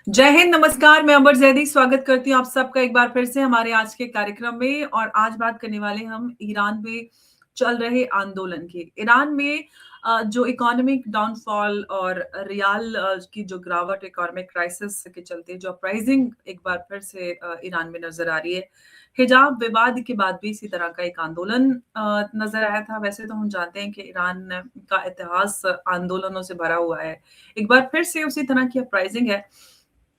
जय हिंद, नमस्कार। मैं अंबर जैदी स्वागत करती हूँ आप सबका एक बार फिर से हमारे आज के कार्यक्रम में। और आज बात करने वाले हम ईरान में चल रहे आंदोलन की। ईरान में जो इकोनॉमिक डाउनफॉल और रियाल की जो गिरावट, इकोनॉमिक क्राइसिस के चलते जो अपराइजिंग एक बार फिर से ईरान में नजर आ रही है। हिजाब विवाद के बाद भी इसी तरह का एक आंदोलन नजर आया था। वैसे तो हम जानते हैं कि ईरान का इतिहास आंदोलनों से भरा हुआ है। एक बार फिर से उसी तरह की अपराइजिंग है।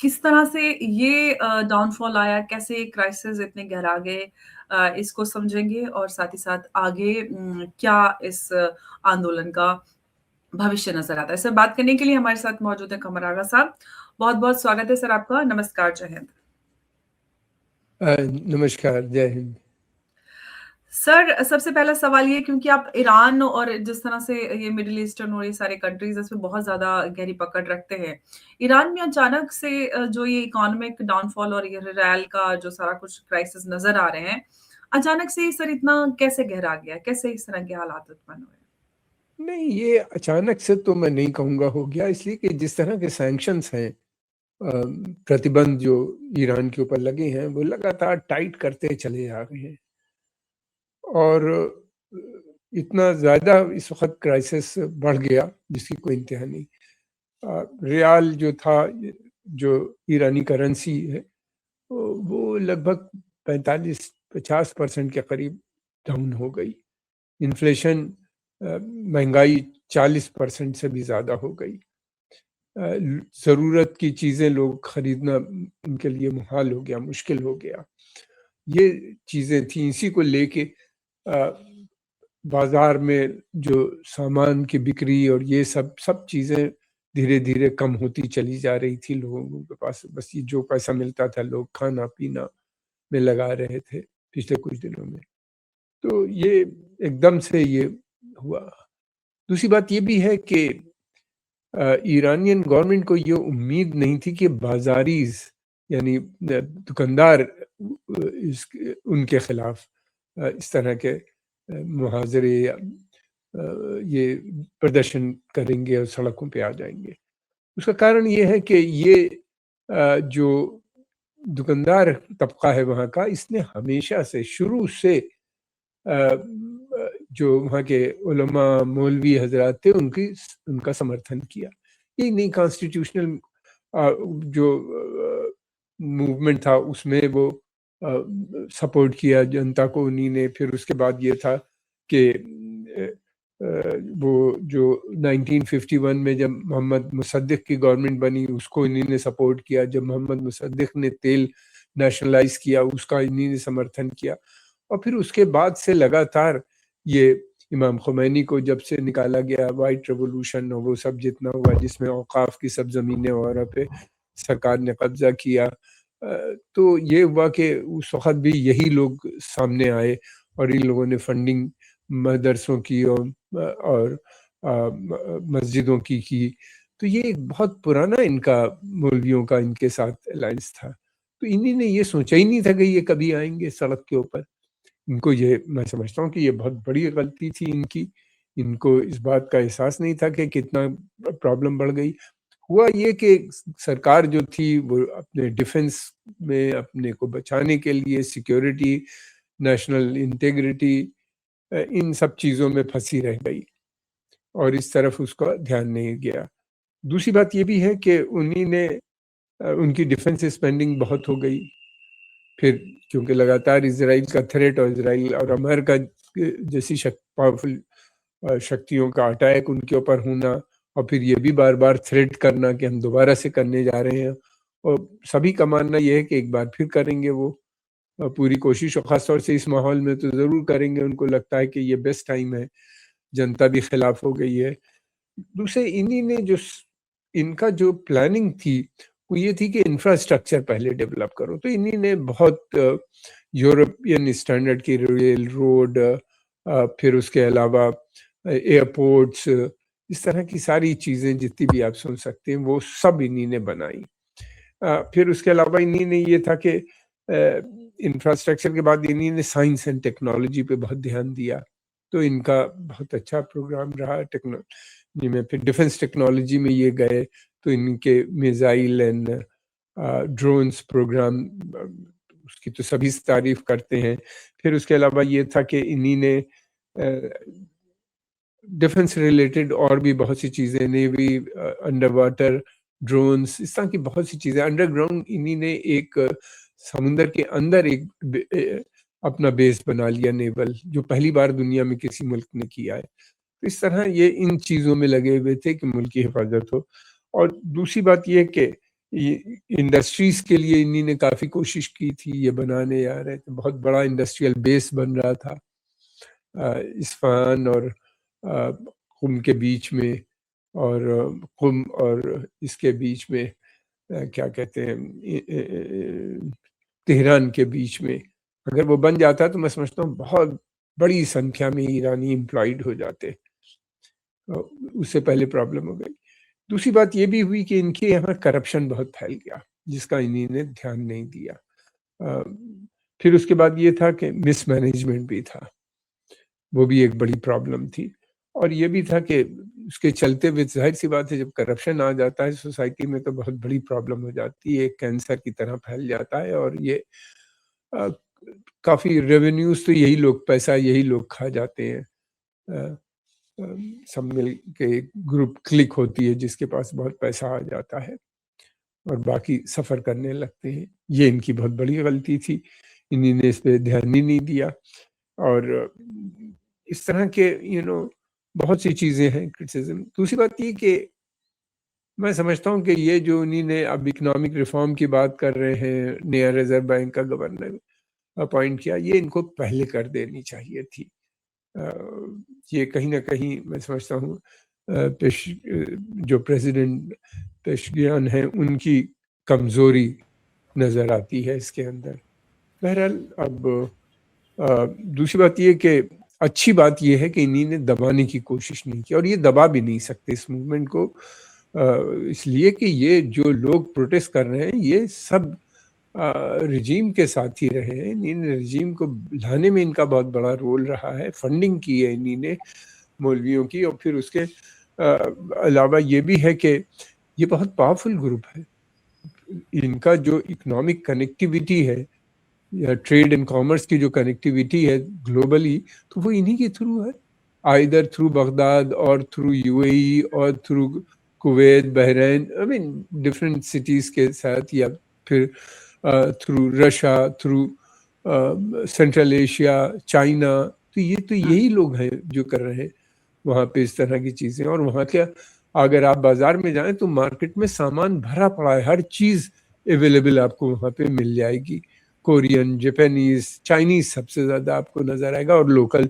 किस तरह से ये डाउनफॉल आया, कैसे क्राइसिस इतने गहरा गए, इसको समझेंगे और साथ ही साथ आगे क्या इस आंदोलन का भविष्य नजर आता है। सर, बात करने के लिए हमारे साथ मौजूद है कमर आगा साहब। बहुत बहुत स्वागत है सर आपका। नमस्कार, जय हिंद। नमस्कार, जय हिंद। सर, सबसे पहला सवाल ये, क्योंकि आप ईरान और जिस तरह से ये मिडिल ईस्टर्न और ये सारे कंट्रीज इसमें बहुत ज्यादा गहरी पकड़ रखते हैं। ईरान में अचानक से जो ये इकोनॉमिक डाउनफॉल और ये रियल का जो सारा कुछ क्राइसिस नजर आ रहे हैं, अचानक से सर इतना कैसे गहरा गया, कैसे इस तरह के हालात उत्पन्न हुए? नहीं, ये अचानक से तो मैं नहीं कहूँगा हो गया, इसलिए कि जिस तरह के सैंक्शंस हैं, प्रतिबंध जो ईरान के ऊपर लगे हैं, वो लगातार टाइट करते चले जा रहे हैं और इतना ज़्यादा इस वक्त क्राइसिस बढ़ गया जिसकी कोई इंतहा नहीं। रियाल जो था, जो ईरानी करेंसी है, वो लगभग 45-50% के करीब डाउन हो गई। इन्फ्लेशन, महंगाई 40% से भी ज़्यादा हो गई। ज़रूरत की चीज़ें लोग खरीदना उनके लिए मुहाल हो गया, मुश्किल हो गया। ये चीज़ें थी, इसी को लेके बाज़ार में जो सामान की बिक्री और ये सब चीज़ें धीरे धीरे कम होती चली जा रही थी। लोगों के पास बस ये जो पैसा मिलता था, लोग खाना पीना में लगा रहे थे पिछले कुछ दिनों में। तो ये एकदम से ये हुआ। दूसरी बात ये भी है कि ईरानियन गवर्नमेंट को ये उम्मीद नहीं थी कि बाजारीज यानी दुकानदार उनके खिलाफ इस तरह के मुहाजरे या ये प्रदर्शन करेंगे और सड़कों पे आ जाएंगे। उसका कारण ये है कि ये जो दुकानदार तबका है वहाँ का, इसने हमेशा से शुरू से जो वहाँ के उलमा मौलवी हजरात थे उनका समर्थन किया। ये नहीं, कॉन्स्टिट्यूशनल जो मूवमेंट था उसमें वो सपोर्ट किया जनता को उन्हीं ने। फिर उसके बाद ये था कि वो जो 1951 में जब मोहम्मद मुसद्दिक की गवर्नमेंट बनी, उसको इन्हीं ने सपोर्ट किया। जब मोहम्मद मुसद्दिक ने तेल नेशनलाइज किया, उसका इन्हीं ने समर्थन किया। और फिर उसके बाद से लगातार ये इमाम खुमैनी को जब से निकाला गया, वाइट रेवोल्यूशन और वो सब जितना हुआ, जिसमें औकाफ की सब ज़मीनें वगैरह पे सरकार ने कब्जा किया, तो ये हुआ कि उस वक़्त भी यही लोग सामने आए और इन लोगों ने फंडिंग मदरसों की और मस्जिदों की। तो ये एक बहुत पुराना इनका मौलवियों का इनके साथ अलायंस था। तो इन्हीं ने ये सोचा ही नहीं था कि ये कभी आएंगे सड़क के ऊपर। इनको ये, मैं समझता हूँ कि ये बहुत बड़ी गलती थी इनकी। इनको इस बात का एहसास नहीं था कि कितना प्रॉब्लम बढ़ गई। हुआ ये कि सरकार जो थी वो अपने डिफेंस में अपने को बचाने के लिए, सिक्योरिटी, नेशनल इंटेग्रिटी, इन सब चीज़ों में फंसी रह गई और इस तरफ उसका ध्यान नहीं गया। दूसरी बात ये भी है कि उन्हीं ने उनकी डिफेंस स्पेंडिंग बहुत हो गई। फिर क्योंकि लगातार इजराइल का थ्रेट और इजराइल और अमेरिका जैसी पावरफुल शक्तियों का अटैक उनके ऊपर होना, और फिर ये भी बार बार थ्रेट करना कि हम दोबारा से करने जा रहे हैं, और सभी का मानना यह है कि एक बार फिर करेंगे वो पूरी कोशिश, और ख़ासतौर से इस माहौल में तो ज़रूर करेंगे। उनको लगता है कि ये बेस्ट टाइम है, जनता भी खिलाफ हो गई है। दूसरे इन्हीं ने जो इनका जो प्लानिंग थी वो ये थी कि इंफ्रास्ट्रक्चर पहले डेवलप करो। तो इन्हीं ने बहुत यूरोपियन स्टैंडर्ड की रेल, रोड, फिर उसके अलावा एयरपोर्ट्स, इस तरह की सारी चीज़ें जितनी भी आप सुन सकते हैं वो सब इन्हीं ने बनाई। फिर उसके अलावा इन्हीं ने ये था कि इंफ्रास्ट्रक्चर के बाद इन्हीं ने साइंस एंड टेक्नोलॉजी पे बहुत ध्यान दिया। तो इनका बहुत अच्छा प्रोग्राम रहा टेक्नोलॉजी में। फिर डिफेंस टेक्नोलॉजी में ये गए तो इनके मिसाइल एंड ड्रोन्स प्रोग्राम, उसकी तो सभी तारीफ करते हैं। फिर उसके अलावा ये था कि इन्हीं ने डिफेंस रिलेटेड और भी बहुत सी चीज़ें, नेवी, अंडर वाटर ड्रोन्स, इस तरह की बहुत सी चीज़ें। अंडरग्राउंड इन्हीं ने एक समुंदर के अंदर एक अपना बेस बना लिया नेवल, जो पहली बार दुनिया में किसी मुल्क ने किया है। तो इस तरह ये इन चीज़ों में लगे हुए थे कि मुल्क की हिफाजत हो। और दूसरी बात ये कि इंडस्ट्रीज़ के लिए इन्हीं ने काफ़ी कोशिश की थी, ये बनाने आ रहे थे, बहुत बड़ा इंडस्ट्रियल बेस बन रहा था इस्फहान और कुम के बीच में, और कुम और इसके बीच में क्या कहते हैं, तेहरान के बीच में। अगर वो बन जाता तो मैं समझता हूँ बहुत बड़ी संख्या में ईरानी एम्प्लॉयड हो जाते, उससे पहले प्रॉब्लम हो गई। दूसरी बात ये भी हुई कि इनके यहाँ करप्शन बहुत फैल गया, जिसका इन्हीं ने ध्यान नहीं दिया। फिर उसके बाद ये था कि मिसमैनेजमेंट भी था, वो भी एक बड़ी प्रॉब्लम थी। और ये भी था कि उसके चलते हुए जाहिर सी बात है, जब करप्शन आ जाता है सोसाइटी में तो बहुत बड़ी प्रॉब्लम हो जाती है, एक कैंसर की तरह फैल जाता है। और ये काफ़ी रेवेन्यूज तो यही लोग, पैसा यही लोग खा जाते हैं। सब मिल के एक ग्रुप क्लिक होती है जिसके पास बहुत पैसा आ जाता है और बाकी सफ़र करने लगते हैं। ये इनकी बहुत बड़ी गलती थी, इन्हीं ने इस पे ध्यान ही नहीं दिया। और इस तरह के बहुत सी चीज़ें हैं क्रिटिसिज्म। दूसरी बात ये कि मैं समझता हूँ कि ये जो इन्हीं ने अब इकोनॉमिक रिफॉर्म की बात कर रहे हैं, नया रिजर्व बैंक का गवर्नर अपॉइंट किया, ये इनको पहले कर देनी चाहिए थी। ये कहीं ना कहीं मैं समझता हूँ जो प्रेसिडेंट पेशगियान हैं उनकी कमज़ोरी नज़र आती है इसके अंदर। बहरहाल अब दूसरी बात ये कि अच्छी बात ये है कि इन्हीं ने दबाने की कोशिश नहीं की, और ये दबा भी नहीं सकते इस मूवमेंट को, इसलिए कि ये जो लोग प्रोटेस्ट कर रहे हैं ये सब रिजीम के साथ ही रहे हैं। इन रिजीम को लाने में इनका बहुत बड़ा रोल रहा है, फंडिंग की है इन्हीं ने मौलवियों की। और फिर उसके अलावा ये भी है कि ये बहुत पावरफुल ग्रुप है, इनका जो इकोनॉमिक कनेक्टिविटी है या ट्रेड एंड कॉमर्स की जो कनेक्टिविटी है ग्लोबली, तो वो इन्हीं के थ्रू है, आइदर थ्रू बगदाद और थ्रू यूएई और through Kuwait, Bahrain, I mean different cities के साथ, या फिर through Russia, through central Asia, China. तो यही लोग हैं जो कर रहे हैं वहाँ पे इस तरह की चीज़ें। और वहाँ क्या, अगर आप बाजार में जाएं तो मार्केट में सामान भरा पड़ा है, हर चीज़ अवेलेबल आपको वहाँ पे मिल जाएगी। कोरियन, जापानीज, चाइनीज सबसे ज़्यादा आपको नज़र आएगा, और लोकल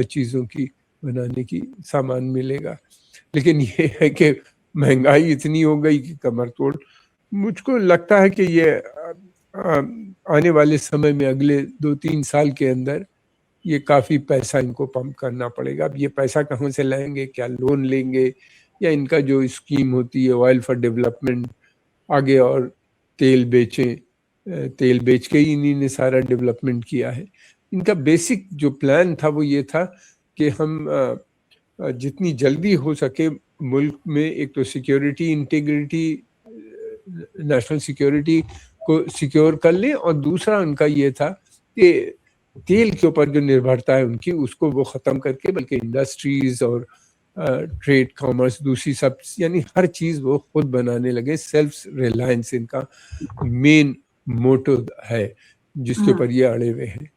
चीज़ों की बनाने की सामान मिलेगा। लेकिन ये है कि महंगाई इतनी हो गई कि कमर तोड़। मुझको लगता है कि ये आने वाले समय में अगले 2-3 साल के अंदर ये काफ़ी पैसा इनको पंप करना पड़ेगा। अब ये पैसा कहाँ से लाएंगे, क्या लोन लेंगे, या इनका जो स्कीम होती है ऑयल फॉर डेवलपमेंट, आगे और तेल बेचें, तेल बेच के ही इन्हीं ने सारा डेवलपमेंट किया है। इनका बेसिक जो प्लान था वो ये था कि हम जितनी जल्दी हो सके मुल्क में एक तो सिक्योरिटी, इंटीग्रिटी, नेशनल सिक्योरिटी को सिक्योर कर लें, और दूसरा उनका ये था कि तेल के ऊपर जो निर्भरता है उनकी, उसको वो ख़त्म करके बल्कि इंडस्ट्रीज़ और ट्रेड कॉमर्स, दूसरी सब, यानी हर चीज़ वो खुद बनाने लगे। सेल्फ रिलायंस इनका मेन मोटो है जिसके ऊपर ये अड़े हुए हैं।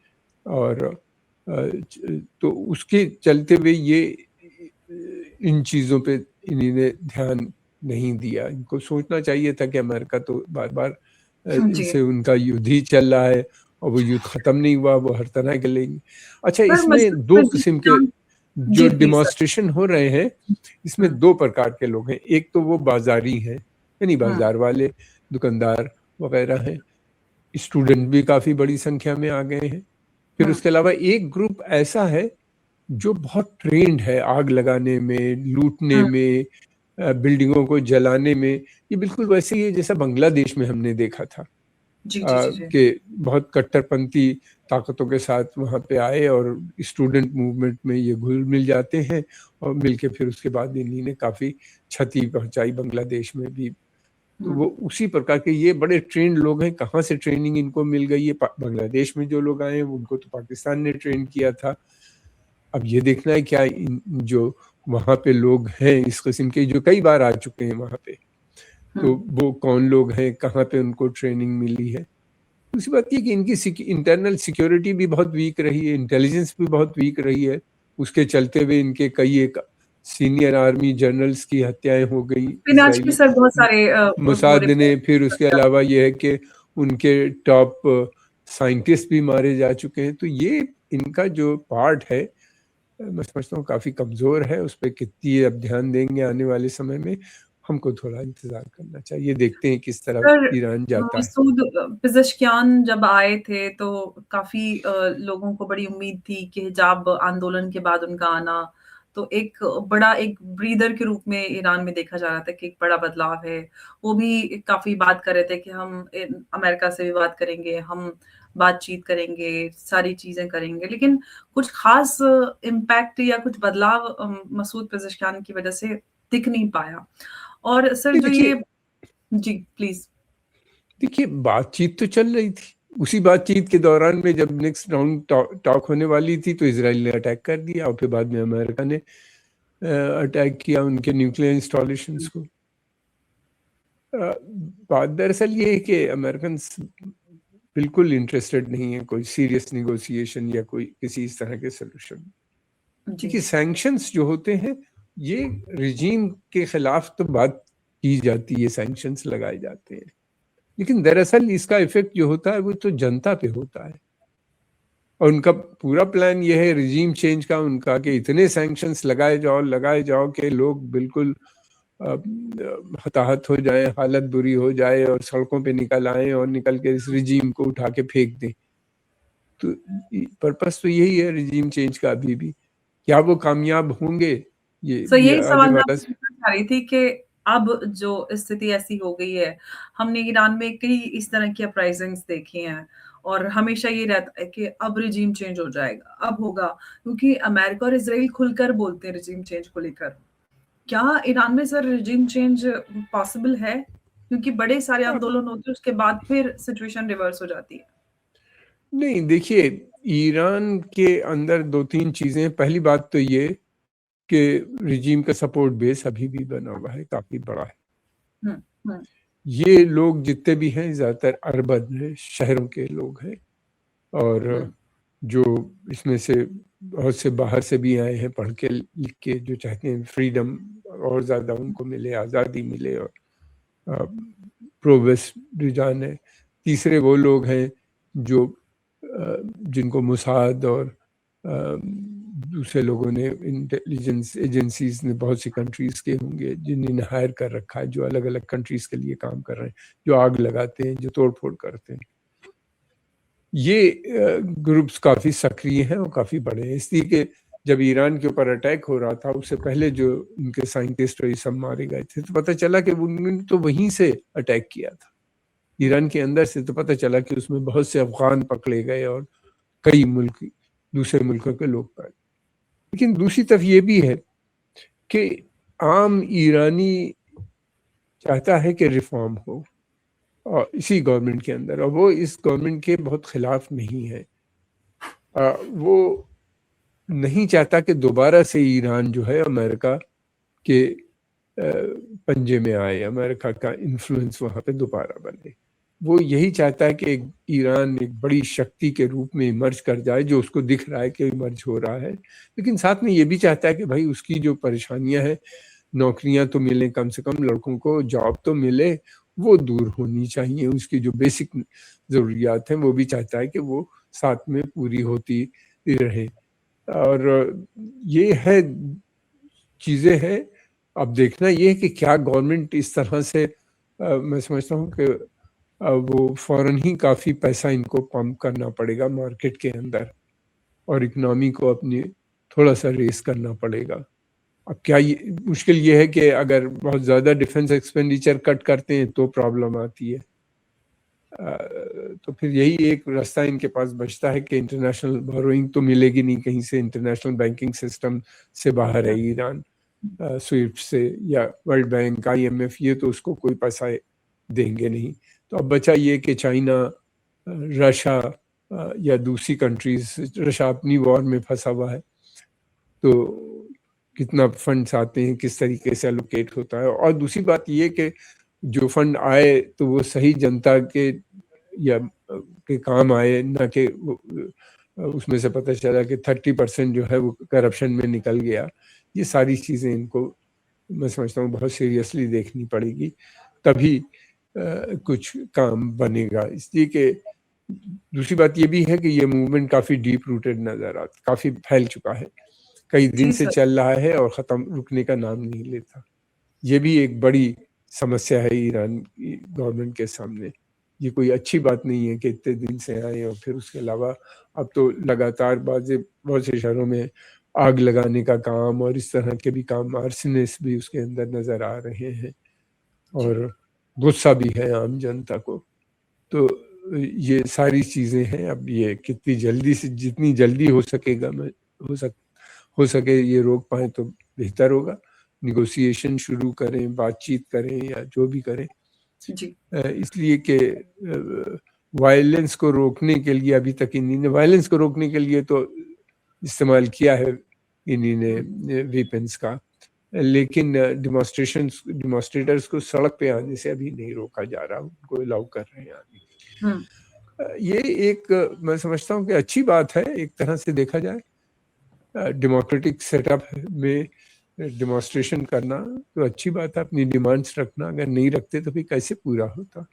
और तो उसके चलते हुए ये इन चीज़ों पे इन्होंने ध्यान नहीं दिया। इनको सोचना चाहिए था कि अमेरिका तो बार बार से उनका युद्ध ही चल रहा है और वो युद्ध ख़त्म नहीं हुआ, वो हर तरह के लेंगे। अच्छा, इसमें 2 किस्म के जो डिमॉन्स्ट्रेशन हो रहे हैं, इसमें 2 प्रकार के लोग हैं। एक तो वो बाज़ारी हैं, यानी बाज़ार वाले, दुकानदार वगैरह हैं। स्टूडेंट भी काफ़ी बड़ी संख्या में आ गए हैं। फिर उसके अलावा एक ग्रुप ऐसा है जो बहुत ट्रेंड है आग लगाने में, लूटने में, बिल्डिंगों को जलाने में। ये बिल्कुल वैसे ही है जैसा बांग्लादेश में हमने देखा था कि बहुत कट्टरपंथी ताकतों के साथ वहाँ पे आए और स्टूडेंट मूवमेंट में ये घुल मिल जाते हैं, और मिलके फिर उसके बाद इन्हीं ने काफ़ी क्षति पहुँचाई बांग्लादेश में भी। तो वो उसी प्रकार के ये बड़े ट्रेंड लोग हैं। कहाँ से ट्रेनिंग इनको मिल गई है? बांग्लादेश में जो लोग आए हैं उनको तो पाकिस्तान ने ट्रेन किया था। अब ये देखना है क्या जो वहाँ पे लोग हैं इस किस्म के, जो कई बार आ चुके हैं वहाँ पे, तो वो कौन लोग हैं, कहाँ पे उनको ट्रेनिंग मिली है। दूसरी बात ये कि इनकी इंटरनल सिक्योरिटी भी बहुत वीक रही है, इंटेलिजेंस भी बहुत वीक रही है। उसके चलते हुए इनके कई एक सीनियर आर्मी जनरल्स की हत्याएं हो गई पिनाच के सर बहुत सारे मोसाद ने। फिर उसके अलावा ये है कि उनके टॉप साइंटिस्ट भी मारे जा चुके हैं। तो ये इनका जो पार्ट है मैं समझता हूँ काफी कमजोर है। उस पर कितनी अब ध्यान देंगे आने वाले समय में, हमको थोड़ा इंतजार करना चाहिए। देखते हैं किस तरह ईरान जाता है। मसूद पेज़ेश्कियान जब आए थे तो काफी लोगों को बड़ी उम्मीद थी कि हिजाब आंदोलन के बाद उनका आना तो एक बड़ा एक ब्रीदर के रूप में ईरान में देखा जा रहा था कि एक बड़ा बदलाव है। वो भी काफी बात कर रहे थे कि हम अमेरिका से भी बात करेंगे, हम बातचीत करेंगे, सारी चीजें करेंगे, लेकिन कुछ खास इम्पैक्ट या कुछ बदलाव मसूद पेज़ेश्कियान की वजह से दिख नहीं पाया। और सर जो ये जी प्लीज। देखिए बातचीत तो चल रही थी, उसी बातचीत के दौरान में जब नेक्स्ट राउंड टॉक होने वाली थी तो इजराइल ने अटैक कर दिया और फिर बाद में अमेरिका ने अटैक किया उनके न्यूक्लियर इंस्टॉलेशंस को। बात दरअसल ये है कि अमेरिकन बिल्कुल इंटरेस्टेड नहीं है कोई सीरियस निगोशिएशन या कोई किसी इस तरह के सोल्यूशन। देखिए सैंक्शंस जो होते हैं ये रिजीम के खिलाफ तो बात की जाती है, सैंक्शंस लगाए जाते हैं, लेकिन दरअसल इसका इफेक्ट जो होता है वो तो जनता पे होता है। और उनका पूरा प्लान ये है रिजीम चेंज का उनका कि इतने सैंक्शंस लगाए जाओ कि लोग बिल्कुल हताहत हो जाए, हालत बुरी हो जाए और सड़कों पे निकल आए और निकल के इस रिजीम को उठा के फेंक दें। तो पर्पस तो यही है रिजीम चेंज का। अभी भी क्या वो कामयाब होंगे ये यही सवाल मैं वाला पूछना चाह रही थी कि अब जो स्थिति ऐसी हो गई है, हमने ईरान में कई इस तरह की अपराइजिंग्स देखी हैं और हमेशा ये रहता है कि अब रिजीम चेंज हो जाएगा, अब होगा, क्योंकि अमेरिका और इजराइल खुलकर बोलते हैं रिजीम चेंज को लेकर। क्या ईरान में सर रिजीम चेंज पॉसिबल है? क्योंकि बड़े सारे आंदोलन होते हैं उसके बाद फिर सिचुएशन रिवर्स हो जाती है। नहीं, देखिए ईरान के अंदर दो तीन चीजें। पहली बात तो ये कि रिजीम का सपोर्ट बेस अभी भी बना हुआ है, काफी बड़ा है। ये लोग जितने भी हैं ज्यादातर अर्बन है, शहरों के लोग हैं, और जो इसमें से बहुत से बाहर से भी आए हैं पढ़ के लिख के, जो चाहते हैं फ्रीडम और ज्यादा उनको मिले, आज़ादी मिले, और प्रोवेस्ट रुझान है। तीसरे वो लोग हैं जो जिनको मोसाद और दूसरे लोगों ने, इंटेलिजेंस एजेंसीज ने, बहुत सी कंट्रीज के होंगे जिन्हें हायर कर रखा है, जो अलग अलग कंट्रीज के लिए काम कर रहे हैं, जो आग लगाते हैं, जो तोड़फोड़ करते हैं। ये ग्रुप्स काफी सक्रिय हैं और काफी बड़े हैं। इसलिए कि जब ईरान के ऊपर अटैक हो रहा था उससे पहले जो उनके साइंटिस्ट और ये सब मारे गए थे, तो पता चला कि उन्होंने तो वहीं से अटैक किया था, ईरान के अंदर से। तो पता चला कि उसमें बहुत से अफगान पकड़े गए और कई मुल्क, दूसरे मुल्कों के लोग पाए। लेकिन दूसरी तरफ ये भी है कि आम ईरानी चाहता है कि रिफॉर्म हो और इसी गवर्नमेंट के अंदर, और वो इस गवर्नमेंट के बहुत खिलाफ नहीं है। वो नहीं चाहता कि दोबारा से ईरान जो है अमेरिका के पंजे में आए, अमेरिका का इन्फ्लुएंस वहाँ पे दोबारा बने। वो यही चाहता है कि ईरान एक बड़ी शक्ति के रूप में इमर्ज कर जाए, जो उसको दिख रहा है कि इमर्ज हो रहा है। लेकिन साथ में ये भी चाहता है कि भाई उसकी जो परेशानियां हैं, नौकरियां तो मिलें, कम से कम लड़कों को जॉब तो मिले, वो दूर होनी चाहिए। उसकी जो बेसिक ज़रूरियात हैं वो भी चाहता है कि वो साथ में पूरी होती रहे। और ये है चीज़ें हैं। अब देखना ये है कि क्या गवर्नमेंट इस तरह से, मैं समझता हूँ कि वो फौरन ही काफ़ी पैसा इनको पंप करना पड़ेगा मार्केट के अंदर, और इकनॉमी को अपनी थोड़ा सा रेस करना पड़ेगा। अब क्या ये मुश्किल ये है कि अगर बहुत ज़्यादा डिफेंस एक्सपेंडिचर कट करते हैं तो प्रॉब्लम आती है। तो फिर यही एक रास्ता इनके पास बचता है कि इंटरनेशनल बोरोइंग तो मिलेगी नहीं कहीं से, इंटरनेशनल बैंकिंग सिस्टम से बाहर है ईरान, स्विफ्ट से या वर्ल्ड बैंक, IMF, ये तो उसको कोई पैसा देंगे नहीं। तो अब बचा ये कि चाइना, रशिया या दूसरी कंट्रीज, रशिया अपनी वॉर में फंसा हुआ है, तो कितना फंड्स आते हैं, किस तरीके से एलोकेट होता है। और दूसरी बात ये कि जो फंड आए तो वो सही जनता के या के काम आए, ना कि उसमें से पता चला कि 30% जो है वो करप्शन में निकल गया। ये सारी चीज़ें इनको मैं समझता हूँ बहुत सीरियसली देखनी पड़ेगी, तभी कुछ काम बनेगा। इसलिए कि दूसरी बात ये भी है कि ये मूवमेंट काफ़ी डीप रूटेड नज़र आता, काफ़ी फैल चुका है, कई दिन से चल रहा है और ख़त्म रुकने का नाम नहीं लेता। ये भी एक बड़ी समस्या है ईरान की गवर्नमेंट के सामने। ये कोई अच्छी बात नहीं है कि इतने दिन से आए। और फिर उसके अलावा अब तो लगातार बहुत से शहरों में आग लगाने का काम और इस तरह के भी काम, आर्सनिस्ट भी उसके अंदर नज़र आ रहे हैं, और गुस्सा भी है आम जनता को। तो ये सारी चीज़ें हैं। अब ये कितनी जल्दी से, जितनी जल्दी हो सकेगा, हो सके ये रोक पाए तो बेहतर होगा। निगोशिएशन शुरू करें, बातचीत करें या जो भी करें जी। इसलिए कि वायलेंस को रोकने के लिए अभी तक इन्हीं ने, वायलेंस को रोकने के लिए तो इस्तेमाल किया है इन्हीं ने वेपन्स का, लेकिन डिमॉन्स्ट्रेटर्स को सड़क पे आने से अभी नहीं रोका जा रहा, उनको अलाउ कर रहे हैं आने। ये एक मैं समझता हूँ कि अच्छी बात है एक तरह से देखा जाए। डेमोक्रेटिक सेटअप में डिमॉन्स्ट्रेशन करना तो अच्छी बात है, अपनी डिमांड्स रखना। अगर नहीं रखते तो फिर कैसे पूरा होता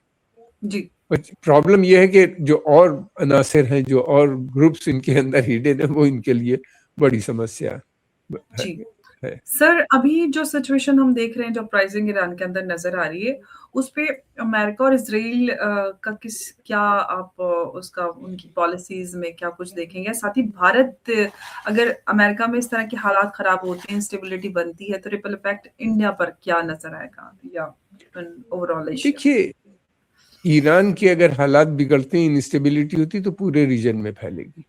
जी। प्रॉब्लम यह है कि जो और अनासिर हैं, जो और ग्रुप्स इनके अंदर हिडन है, वो इनके लिए बड़ी समस्या है। सर, अभी जो सिचुएशन हम देख रहे हैं, जो प्राइसिंग ईरान के अंदर नजर आ रही है, उस पे अमेरिका और इजराइल का क्या आप उसका उनकी पॉलिसीज में क्या कुछ देखेंगे? साथ ही भारत, अगर अमेरिका में इस तरह के हालात खराब होते हैं, इंस्टेबिलिटी बनती है, तो रिपल इफेक्ट इंडिया पर क्या नजर आएगा या ओवरऑल एशिया? देखिए, ईरान के अगर हालात बिगड़ते हैं, इंस्टेबिलिटी होती तो पूरे रीजन में फैलेगी,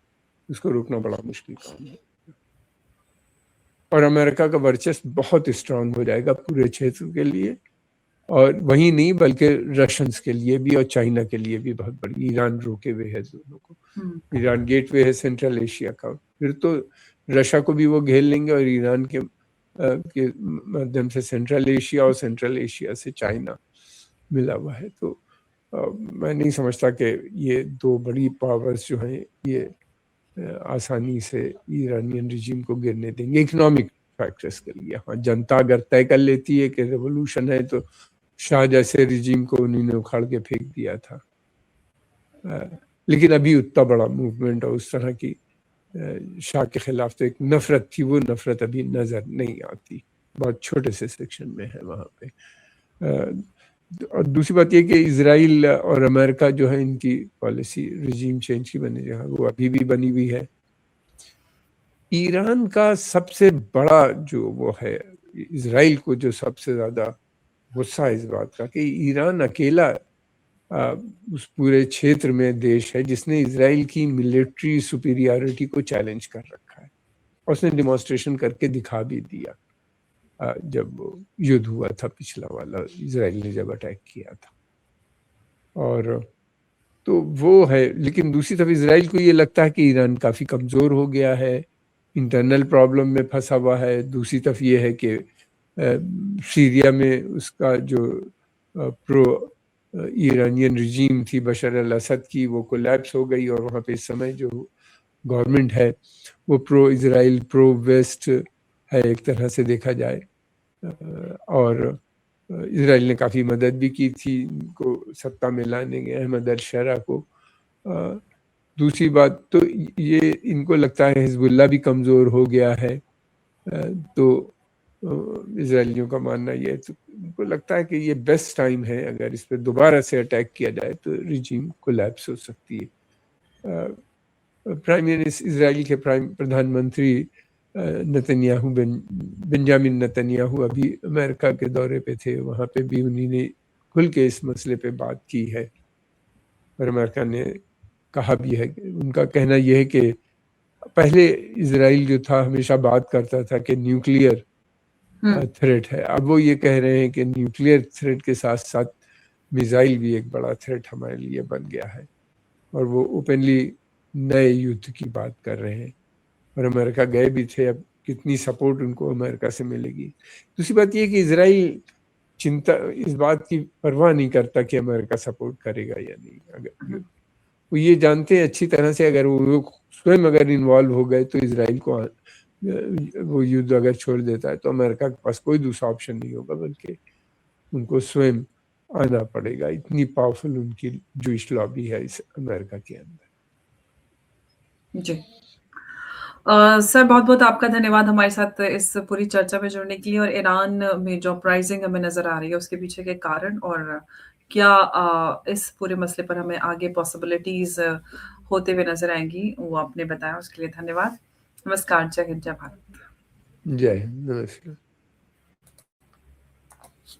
उसको रोकना बड़ा मुश्किल काम है। और अमेरिका का वर्चस्व बहुत स्ट्रांग हो जाएगा पूरे क्षेत्र के लिए, और वही नहीं बल्कि रशियंस के लिए भी और चाइना के लिए भी बहुत बड़ी। ईरान रोके हुए है दोनों को। ईरान गेटवे है सेंट्रल एशिया का, फिर तो रशिया को भी वो घेर लेंगे और ईरान के माध्यम से सेंट्रल एशिया, और सेंट्रल एशिया से चाइना मिला हुआ है। तो मैं नहीं समझता कि ये दो बड़ी पावर्स जो हैं ये आसानी से ईरानियन रिजीम को गिरने देंगे इकोनॉमिक फैक्टर्स के लिए। हाँ, जनता अगर तय कर लेती है कि रेवोल्यूशन है, तो शाह जैसे रिजीम को उन्होंने उखाड़ के फेंक दिया था। लेकिन अभी उतना बड़ा मूवमेंट और उस तरह की शाह के खिलाफ तो एक नफरत थी, वो नफरत अभी नजर नहीं आती, बहुत छोटे से सेक्शन में है वहाँ पे। और दूसरी बात ये कि इजराइल और अमेरिका जो है, इनकी पॉलिसी रिजीम चेंज की बनी है, वो अभी भी बनी हुई है। ईरान का सबसे बड़ा जो वो है, इजराइल को जो सबसे ज़्यादा गुस्सा है इस बात का कि ईरान अकेला उस पूरे क्षेत्र में देश है जिसने इजराइल की मिलिट्री सुपीरियरिटी को चैलेंज कर रखा है, और उसने डिमॉन्स्ट्रेशन करके दिखा भी दिया जब युद्ध हुआ था पिछला वाला, इजराइल ने जब अटैक किया था। और तो वो है। लेकिन दूसरी तरफ इजराइल को ये लगता है कि ईरान काफ़ी कमज़ोर हो गया है, इंटरनल प्रॉब्लम में फंसा हुआ है। दूसरी तरफ ये है कि सीरिया में उसका जो प्रो ईरानियन रिजीम थी बशर अल असद की, वो कोलैप्स हो गई, और वहाँ पे इस समय जो गवर्नमेंट है वो प्रो इजराइल, प्रो वेस्ट है एक तरह से देखा जाए। और इजराइल ने काफ़ी मदद भी की थी इनको सत्ता में लाने के, अहमद अल-शरा को। दूसरी बात तो ये इनको लगता है हिजबुल्लाह भी कमज़ोर हो गया है, तो इजराइलियों का मानना ये है, तो उनको लगता है कि ये बेस्ट टाइम है, अगर इस पर दोबारा से अटैक किया जाए तो रिजीम कोलैप्स हो सकती है। प्राइम मिनिस्टर इजराइल के प्रधानमंत्री बेंजामिन नेतन्याहू अभी अमेरिका के दौरे पे थे, वहाँ पे भी उन्होंने खुल के इस मसले पे बात की है, और अमेरिका ने कहा भी है, उनका कहना यह है कि पहले इजराइल जो था हमेशा बात करता था कि न्यूक्लियर थ्रेट है, अब वो ये कह रहे हैं कि न्यूक्लियर थ्रेट के साथ साथ मिसाइल भी एक बड़ा थ्रेट हमारे लिए बन गया है, और वो ओपनली नए युद्ध की बात कर रहे हैं, और अमेरिका गए भी थे। अब कितनी सपोर्ट उनको अमेरिका से मिलेगी। दूसरी बात ये कि इजराइल चिंता इस बात की परवाह नहीं करता कि अमेरिका सपोर्ट करेगा या नहीं। अगर वो ये जानते हैं अच्छी तरह से, अगर वो स्वयं अगर इन्वॉल्व हो गए तो इजराइल को वो युद्ध अगर छोड़ देता है तो अमेरिका के पास कोई दूसरा ऑप्शन नहीं होगा, बल्कि उनको स्वयं आना पड़ेगा। इतनी पावरफुल उनकी जूइश लॉबी है इस अमेरिका के अंदर। जी। सर बहुत-बहुत आपका धन्यवाद हमारे साथ इस पूरी चर्चा में जुड़ने के लिए, और ईरान में जो अपराइज़िंग हमें नज़र आ रही है, उसके पीछे के कारण और क्या इस पूरे मसले पर हमें आगे पॉसिबिलिटीज़ होते हुए नज़र आएँगी, वो आपने बताया, उसके लिए धन्यवाद। नमस्कार, जय हिंद, जय भारत। जय हिंद, नमस्कार।